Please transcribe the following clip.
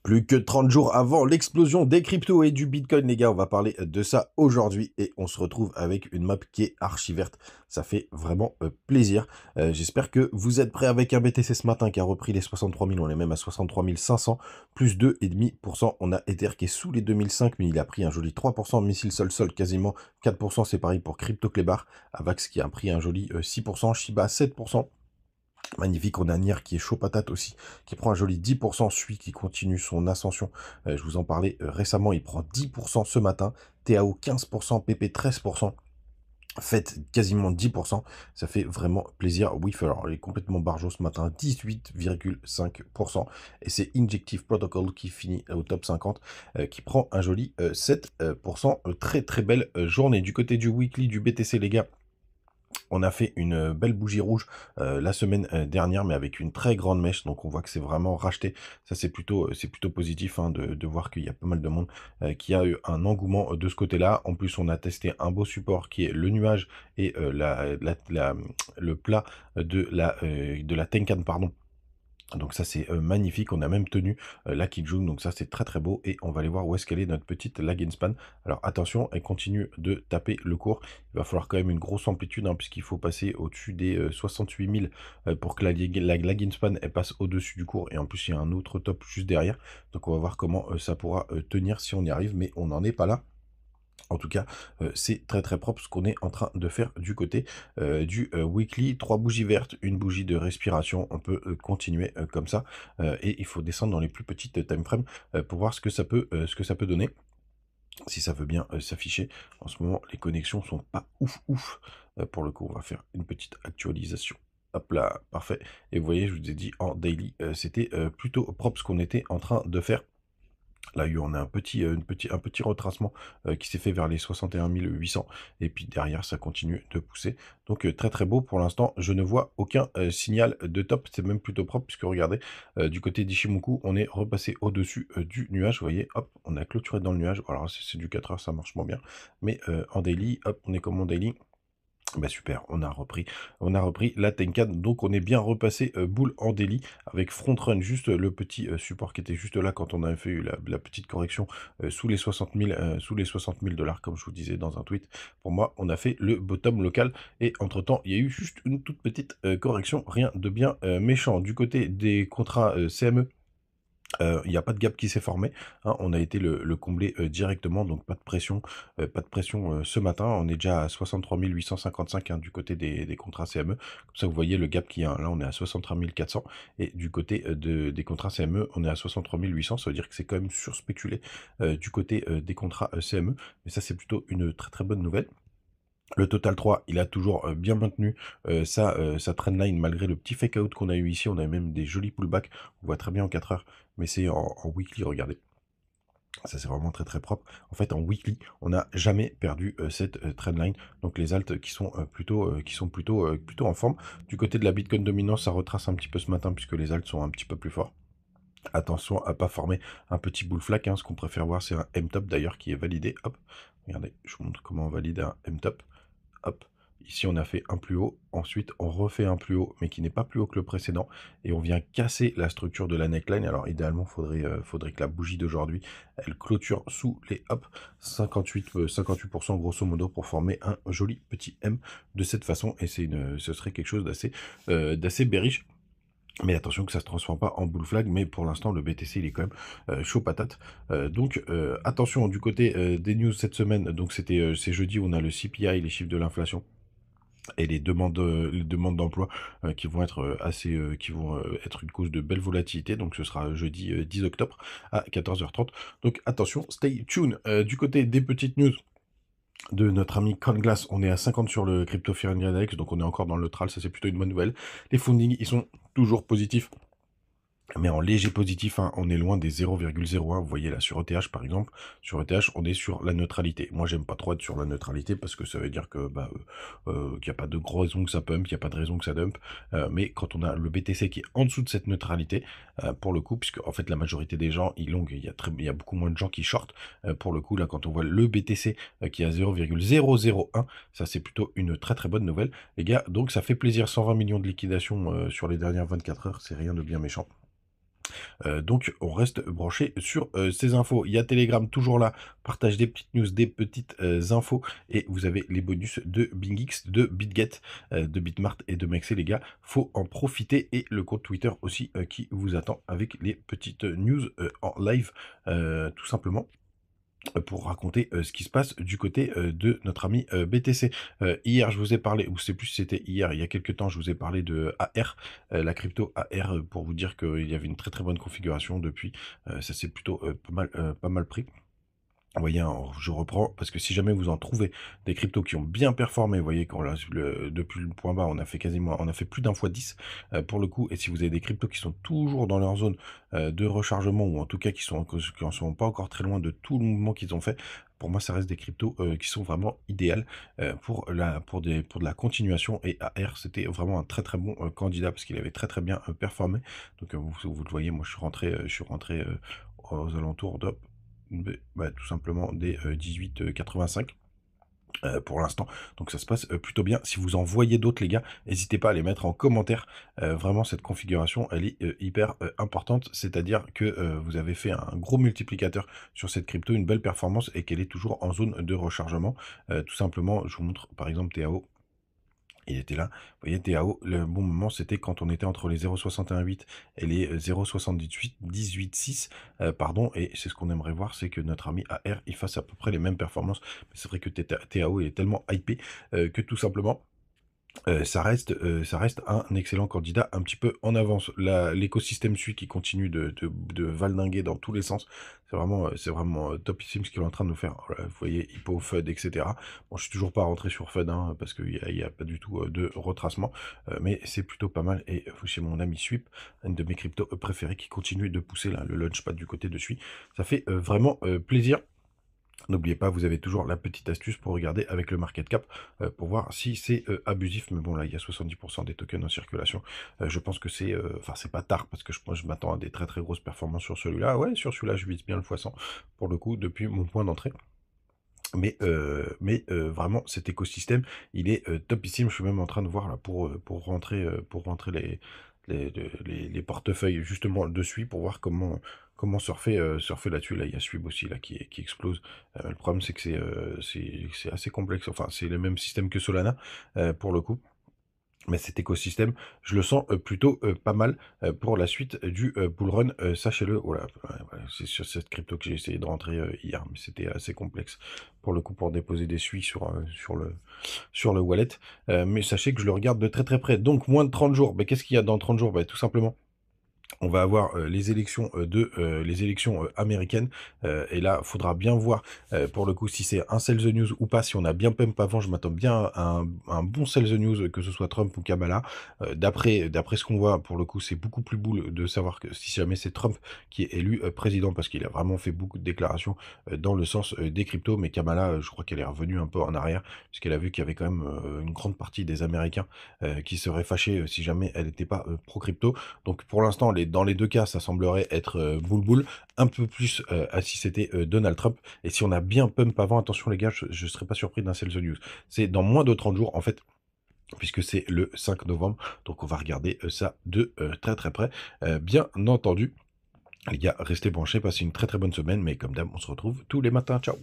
Plus que 30 jours avant l'explosion des cryptos et du Bitcoin, les gars, on va parler de ça aujourd'hui et on se retrouve avec une map qui est archi verte. Ça fait vraiment plaisir. J'espère que vous êtes prêts avec un BTC ce matin qui a repris les 63 000. On est même à 63 500, plus 2,5%. On a Ether qui est sous les 2005, mais il a pris un joli 3%. Missile Sol quasiment 4%. C'est pareil pour Crypto Klebar. Avax qui a pris un joli 6%. Shiba 7%. Magnifique, on a Nier qui est chaud patate aussi, qui prend un joli 10%, Sui qui continue son ascension, je vous en parlais récemment, il prend 10% ce matin, TAO 15%, PP 13%, Faites quasiment 10%, ça fait vraiment plaisir. Wif, alors il est complètement barjot ce matin, 18,5%, et c'est Injective Protocol qui finit au top 50, qui prend un joli 7%, très très belle journée. Du côté du weekly du BTC les gars, on a fait une belle bougie rouge la semaine dernière, mais avec une très grande mèche, donc on voit que c'est vraiment racheté. Ça c'est plutôt positif hein, de voir qu'il y a pas mal de monde qui a eu un engouement de ce côté-là. En plus, on a testé un beau support qui est le nuage et le plat de la Tenkan, pardon. Donc ça c'est magnifique, on a même tenu la Kijun, donc ça c'est très très beau, et on va aller voir où est-ce qu'elle est notre petite lag span. Alors attention, elle continue de taper le cours, il va falloir quand même une grosse amplitude, hein, puisqu'il faut passer au-dessus des 68 000 pour que la lag span elle passe au-dessus du cours, et en plus il y a un autre top juste derrière, donc on va voir comment ça pourra tenir si on y arrive, mais on n'en est pas là. En tout cas, c'est très très propre ce qu'on est en train de faire du côté du weekly. 3 bougies vertes, une bougie de respiration. On peut continuer comme ça. Et il faut descendre dans les plus petites time frames pour voir ce que ça peut donner. Si ça veut bien s'afficher. En ce moment, les connexions sont pas ouf. Pour le coup, on va faire une petite actualisation. Hop là, parfait. Et vous voyez, je vous ai dit en daily, c'était plutôt propre ce qu'on était en train de faire. Là, on a un petit retracement qui s'est fait vers les 61 800. Et puis derrière, ça continue de pousser. Donc, très très beau pour l'instant. Je ne vois aucun signal de top. C'est même plutôt propre puisque regardez, du côté d'Ishimoku, on est repassé au-dessus du nuage. Vous voyez, hop, on a clôturé dans le nuage. Alors, c'est du 4 heures, ça marche moins bien. Mais en daily, hop, on est comme en daily. Bah super, on a repris la Tenkan, donc on est bien repassé boule en daily avec front run, juste le petit support qui était juste là quand on avait fait la petite correction sous les 60 000 dollars, comme je vous disais dans un tweet. Pour moi, on a fait le bottom local, et entre temps, il y a eu juste une toute petite correction, rien de bien méchant. Du côté des contrats CME, il n'y a pas de gap qui s'est formé, hein, on a été le combler directement, donc pas de pression ce matin. On est déjà à 63 855 hein, du côté des contrats CME. Comme ça, vous voyez le gap qu'il y a. Là, on est à 63 400, et du côté des contrats CME, on est à 63 800. Ça veut dire que c'est quand même surspéculé du côté des contrats CME, mais ça, c'est plutôt une très très bonne nouvelle. Le Total 3, il a toujours bien maintenu sa trendline malgré le petit fake out qu'on a eu ici. On a même des jolis pullbacks. On voit très bien en 4 heures, mais c'est en weekly, regardez. Ça, c'est vraiment très très propre. En fait, en weekly, on n'a jamais perdu cette trendline. Donc les alts qui sont plutôt en forme. Du côté de la Bitcoin dominance, ça retrace un petit peu ce matin puisque les alts sont un petit peu plus forts. Attention à pas former un petit bull flag, hein. Ce qu'on préfère voir, c'est un M-top d'ailleurs qui est validé. Hop, regardez, je vous montre comment on valide un M-top. Hop, ici on a fait un plus haut, ensuite on refait un plus haut, mais qui n'est pas plus haut que le précédent, et on vient casser la structure de la neckline. Alors idéalement, faudrait que la bougie d'aujourd'hui, elle clôture sous les hop 58% grosso modo pour former un joli petit M de cette façon, et ce serait quelque chose d'assez bearish. Mais attention que ça se transforme pas en bull flag, mais pour l'instant le BTC il est quand même chaud patate. Donc attention du côté des news cette semaine, donc c'est jeudi, on a le CPI, les chiffres de l'inflation, et les demandes d'emploi qui vont être être une cause de belle volatilité. Donc ce sera jeudi 10 octobre à 14h30. Donc attention, stay tuned. Du côté des petites news de notre ami ConGlass, on est à 50 sur le Crypto Fear Index, donc on est encore dans le neutral, ça c'est plutôt une bonne nouvelle. Les fundings, ils sont toujours positifs, mais en léger positif, hein. On est loin des 0,01. Vous voyez là sur ETH par exemple, sur ETH on est sur la neutralité. Moi j'aime pas trop être sur la neutralité parce que ça veut dire que qu'il n'y a pas de raison que ça pump, il n'y a pas de raison que ça dump. Mais quand on a le BTC qui est en dessous de cette neutralité, pour le coup, puisque en fait la majorité des gens ils long, il y a beaucoup moins de gens qui short. Pour le coup là, quand on voit le BTC qui est à 0,001, ça c'est plutôt une très très bonne nouvelle les gars. Donc ça fait plaisir, 120 millions de liquidations sur les dernières 24 heures, c'est rien de bien méchant. Donc on reste branché sur ces infos. Il y a Telegram toujours là, partage des petites news, des petites infos, et vous avez les bonus de BingX, de BitGet, de Bitmart et de Mexer, les gars. Faut en profiter, et le compte Twitter aussi qui vous attend avec les petites news en live, tout simplement, pour raconter ce qui se passe du côté de notre ami BTC. Hier, je vous ai parlé, ou je sais plus si c'était hier, il y a quelques temps, je vous ai parlé de AR, la crypto AR, pour vous dire qu'il y avait une très très bonne configuration depuis. Ça s'est plutôt pas mal pris. Vous voyez, hein, je reprends, parce que si jamais vous en trouvez des cryptos qui ont bien performé, vous voyez, depuis le point bas, on a fait plus d'un fois 10 pour le coup. Et si vous avez des cryptos qui sont toujours dans leur zone de rechargement, ou en tout cas qui en sont pas encore très loin de tout le mouvement qu'ils ont fait, pour moi, ça reste des cryptos qui sont vraiment idéales pour de la continuation. Et AR, c'était vraiment un très très bon candidat, parce qu'il avait très très bien performé. Donc vous le voyez, moi je suis rentré aux alentours de tout simplement des 18,85 pour l'instant. Donc ça se passe plutôt bien. Si vous en voyez d'autres, les gars, n'hésitez pas à les mettre en commentaire. Vraiment, cette configuration, elle est hyper importante. C'est-à-dire que vous avez fait un gros multiplicateur sur cette crypto, une belle performance, et qu'elle est toujours en zone de rechargement. Tout simplement, je vous montre par exemple TAO. Il était là. Vous voyez, TAO, le bon moment, c'était quand on était entre les 0,618 et les 0,78,6, pardon, et c'est ce qu'on aimerait voir, c'est que notre ami AR, il fasse à peu près les mêmes performances. Mais c'est vrai que TAO, il est tellement hypé que tout simplement, ça reste un excellent candidat, un petit peu en avance. L'écosystème suit, qui continue de valdinguer dans tous les sens. C'est vraiment topissime ce qu'il est en train de nous faire. Voilà, vous voyez, Hippo, FUD, etc. Bon, je suis toujours pas rentré sur FUD, hein, parce qu'il y a pas du tout de retracement, mais c'est plutôt pas mal. Et chez mon ami Sweep, une de mes cryptos préférées, qui continue de pousser là, le launchpad du côté de Sui. Ça fait vraiment plaisir. N'oubliez pas, vous avez toujours la petite astuce pour regarder avec le market cap, pour voir si c'est abusif. Mais bon, là, il y a 70% des tokens en circulation. Je pense que enfin, c'est pas tard, parce que moi, je m'attends à des très très grosses performances sur celui-là. Ouais, sur celui-là, je vise bien le x100, pour le coup, depuis mon point d'entrée. Mais vraiment, cet écosystème, il est topissime. Je suis même en train de voir là pour rentrer les portefeuilles justement dessus, pour voir comment surfer là-dessus. Là, il y a Swib aussi là qui explose. Le problème, c'est que c'est assez complexe. Enfin, c'est le même système que Solana pour le coup. Mais cet écosystème, je le sens plutôt pas mal pour la suite du bull run, sachez-le. Voilà, c'est sur cette crypto que j'ai essayé de rentrer hier, mais c'était assez complexe pour le coup, pour déposer des suies sur le wallet. Mais sachez que je le regarde de très très près. Donc moins de 30 jours, mais qu'est-ce qu'il y a dans 30 jours? Tout simplement, on va avoir les élections américaines, et là, il faudra bien voir pour le coup si c'est un sell the news ou pas. Si on a bien pump avant, je m'attends bien à un bon sell the news, que ce soit Trump ou Kamala. D'après ce qu'on voit, pour le coup, c'est beaucoup plus boule de savoir que si jamais c'est Trump qui est élu président, parce qu'il a vraiment fait beaucoup de déclarations dans le sens des cryptos. Mais Kamala, je crois qu'elle est revenue un peu en arrière, puisqu'elle a vu qu'il y avait quand même une grande partie des Américains qui seraient fâchés si jamais elle n'était pas pro-crypto. Donc pour l'instant, dans les deux cas, ça semblerait être boule, un peu plus si c'était Donald Trump. Et si on a bien pump avant, attention les gars, je ne serais pas surpris d'un sell the news. C'est dans moins de 30 jours en fait, puisque c'est le 5 novembre. Donc on va regarder ça de très très près, bien entendu. Les gars, restez branchés, passez une très très bonne semaine, mais comme d'hab, on se retrouve tous les matins. Ciao!